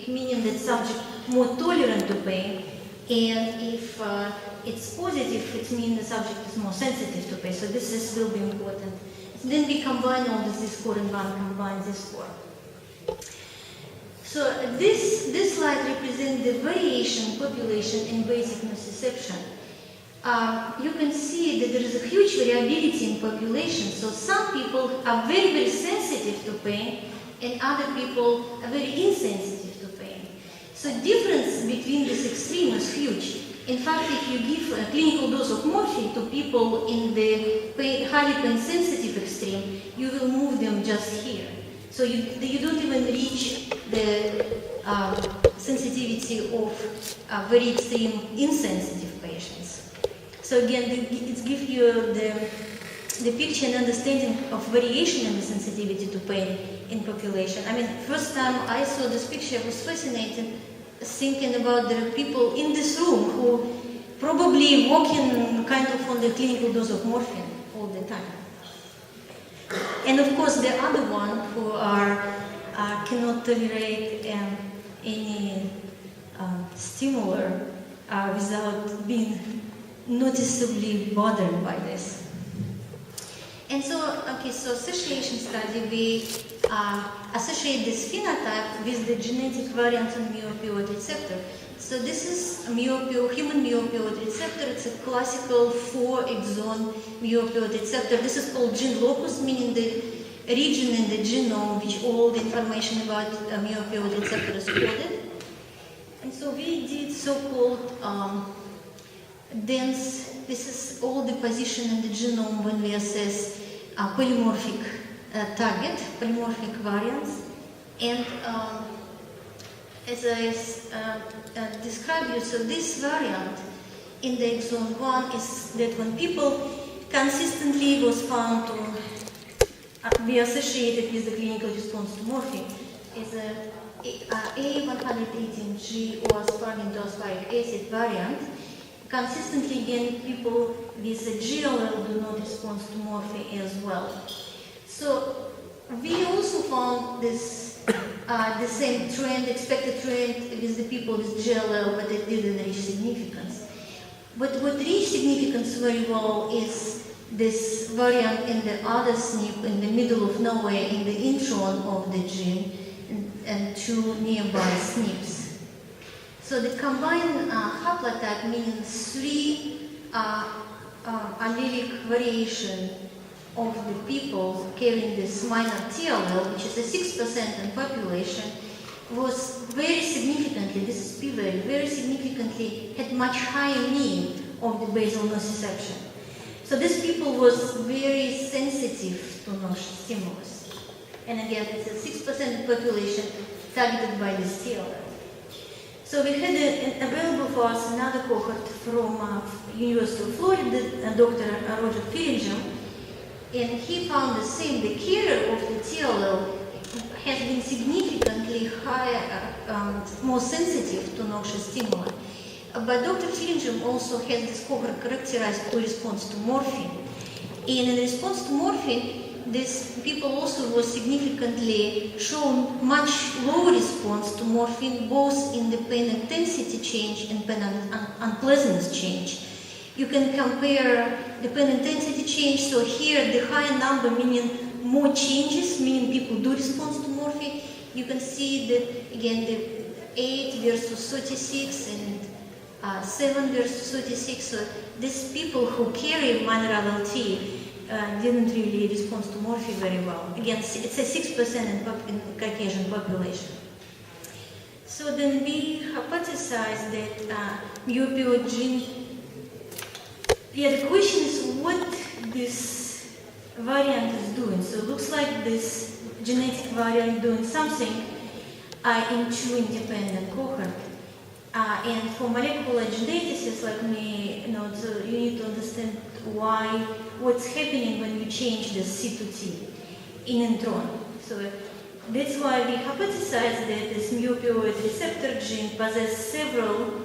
it meaning that subject more tolerant to pain, and if it's positive, it means the subject is more sensitive to pain. So this will be important. Then we combine all this score and one combines this score. So this slide represents the variation in population in basic nociception. You can see that there is a huge variability in population. So some people are very, very sensitive to pain, and other people are very insensitive to pain. So difference between this extreme is huge. In fact, if you give a clinical dose of morphine to people in the highly pain-sensitive extreme, you will move them just here. So you don't even reach the sensitivity of very extreme insensitive patients. So again, it gives you the picture and understanding of variation in the sensitivity to pain in population. I mean, first time I saw this picture, I was fascinated, thinking about the people in this room who probably walking kind of on the clinical dose of morphine all the time. And of course, the other one who cannot tolerate any stimuli without being noticeably bothered by this. And so, so association study, we associate this phenotype with the genetic variant on mu-opioid receptor. So this is human mu-opioid receptor. It's a classical 4-exon mu-opioid receptor. This is called gene locus, meaning the region in the genome which all the information about mu-opioid receptor is coded. And so we did so-called dense. This is all the position in the genome when we assess polymorphic target, polymorphic variants. And as I described you, so this variant in the exon 1 is that when people consistently was found to be associated with the clinical response to morphine, is a A118G or asparagine to aspartic acid variant. Consistently, again, people with a GLL do not respond to morphine as well. So we also found this the same trend, expected trend with the people with GLL, but it didn't reach significance. But what reached significance very well is this variant in the other SNP in the middle of nowhere in the intron of the gene and two nearby SNPs. So the combined haplotype means 3 allelic variation of the people carrying this minor TLL, which is a 6% in population, was very significantly, this is p-value, very significantly had much higher mean of the basal nociception. So these people was very sensitive to noxious stimulus. And again, it's a 6% population targeted by this TLL. So we had available for us another cohort from University of Florida, Dr. Roger Fillingham, and he found the same. The carrier of the TLL has been significantly higher, more sensitive to noxious stimuli. But Dr. Fillingham also has this cohort characterized to response to morphine. And in response to morphine, these people also was significantly shown much lower response to morphine, both in the pain intensity change and pain unpleasantness change. You can compare the pain intensity change. So here, the higher number meaning more changes, meaning people do respond to morphine. You can see that again the 8 versus 36 and 7 versus 36. So these people who carry minor LLT didn't really respond to morphine very well. Again, it's a 6% in Caucasian population. So then we hypothesized that mu-opioid gene. The question is what this variant is doing. So it looks like this genetic variant doing something in 2 independent cohorts. And for molecular geneticists like me, so you need to understand what's happening when you change the C to T in intron. So that's why we hypothesized that this mu-opioid receptor gene possesses several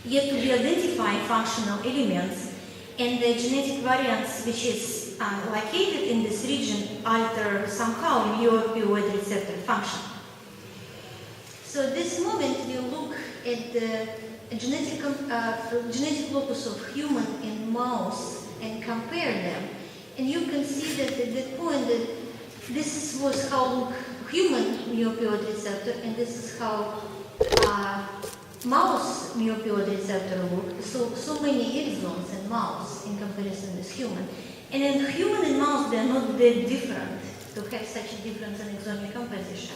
yet to be identified functional elements, and the genetic variants which is located in this region alter somehow mu-opioid receptor function. So at this moment we look at the genetic locus of human and mouse and compare them. And you can see that at that point that this was how look human mu-opioid receptor, and this is how mouse mu-opioid receptor look. So many exons in mouse in comparison with human. And in human and mouse, they are not that different to have such a difference in exonic composition.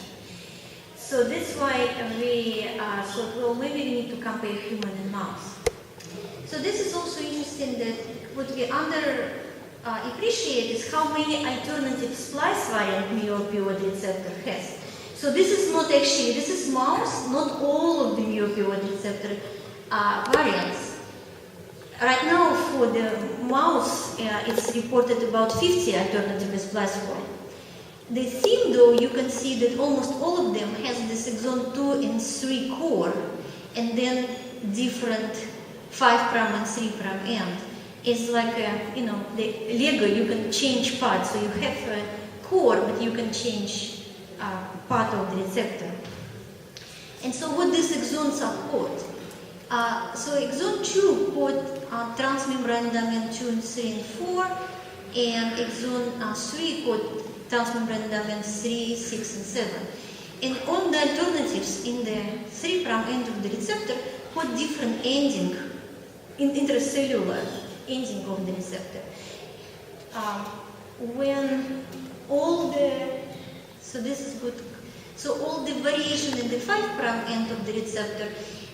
So that's why we thought, well, maybe we need to compare human and mouse. So this is also interesting that what we appreciate is how many alternative splice variant mu-opioid receptor has. So this is not actually, this is mouse, not all of the mu-opioid receptor variants. Right now for the mouse, it's reported about 50 alternative splice form. The theme though, you can see that almost all of them has this exon 2 and 3 core, and then different 5' and 3' end. It's like the Lego, you can change parts. So you have a core, but you can change part of the receptor. And so what these exons are called? So exon 2 code transmembrane domain 2 and 3 and 4, and exon 3 code transmembrane domain 3, 6 and 7. And all the alternatives in the 3' end of the receptor code different ending, in intracellular ending of the receptor. When all the, so this is good, so all the variation in the 5' end of the receptor,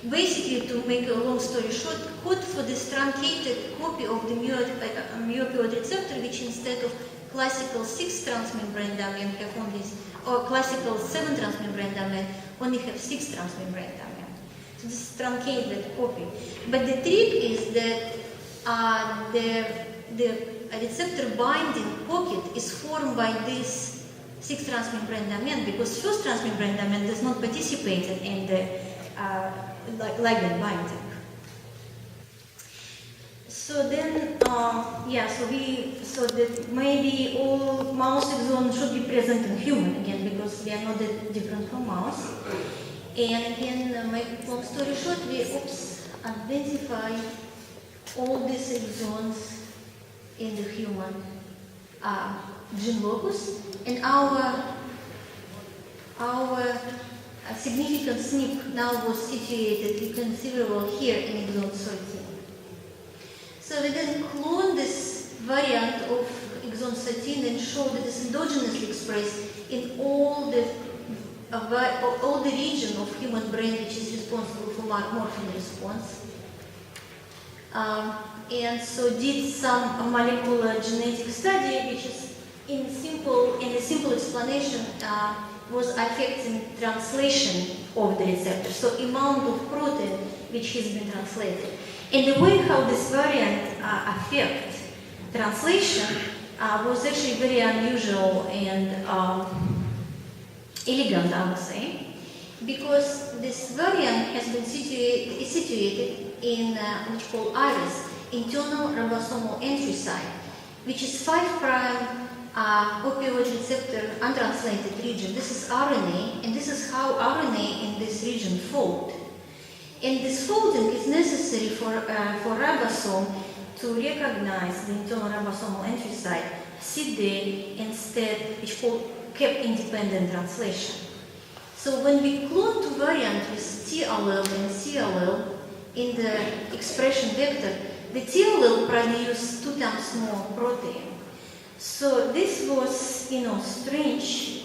basically to make a long story short, code for this truncated copy of the mu-opioid receptor, which instead of classical 6 transmembrane domain have only, or classical 7 transmembrane domain, only have 6 transmembrane domain. So this is truncated copy. But the trick is that the receptor binding pocket is formed by this 6 transmembrane domain, because first transmembrane domain does not participate in the ligand binding. So then, so that maybe all mouse exons should be present in human again, because they are not that different from mouse. And again, make long story short, we identify all these exons in the human gene locus, and our significant SNP now was situated, you can see very well here in exon 13. So we then clone this variant of exon 13 and show that it's endogenously expressed in all the region of human brain which is responsible for morphine response. And so did some molecular genetic study, which is in a simple explanation was affecting translation of the receptor, so amount of protein which has been translated. And the way how this variant affect translation was actually very unusual and elegant, I would say, because this variant has been situated in what we call IRIS, internal ribosomal entry site, which is 5' opioid receptor untranslated region. This is RNA, and this is how RNA in this region fold. And this folding is necessary for ribosome to recognize the internal ribosomal entry site, sit there instead, which called kept independent translation. So when we clone two variants with T allele and C allele in the expression vector, the T allele produces 2 times more protein. So this was, strange,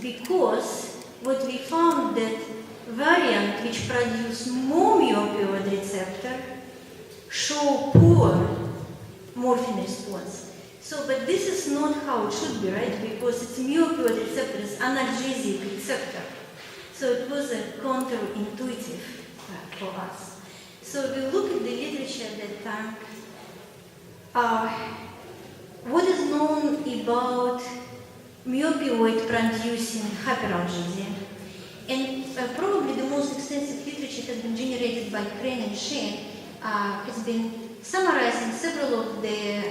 because what we found that variant which produce more mu-opioid receptor show poor morphine response. So, but this is not how it should be, right? Because it's mu-opioid receptor is analgesic receptor. So it was a counterintuitive for us. So we look at the literature at that time. What is known about mu-opioid producing hyperalgesia? And probably the most extensive literature has been generated by Crane and Shane, has been summarizing several of the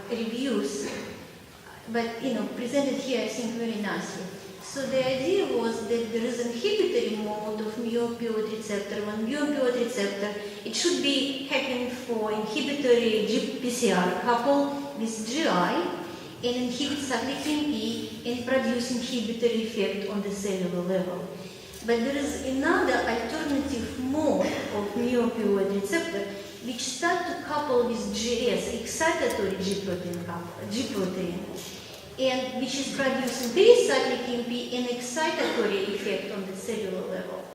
reviews, but presented here I think very nicely. So the idea was that there is an inhibitory mode of mu-opioid receptor. When mu-opioid receptor, it should be happening for inhibitory GPCR coupled with GI and inhibit cyclic E and produce inhibitory effect on the cellular level. But there is another alternative mode of mu-opioid receptor which start to couple with GS, excitatory G protein, and which is producing pre-cyclic MP and excitatory effect on the cellular level.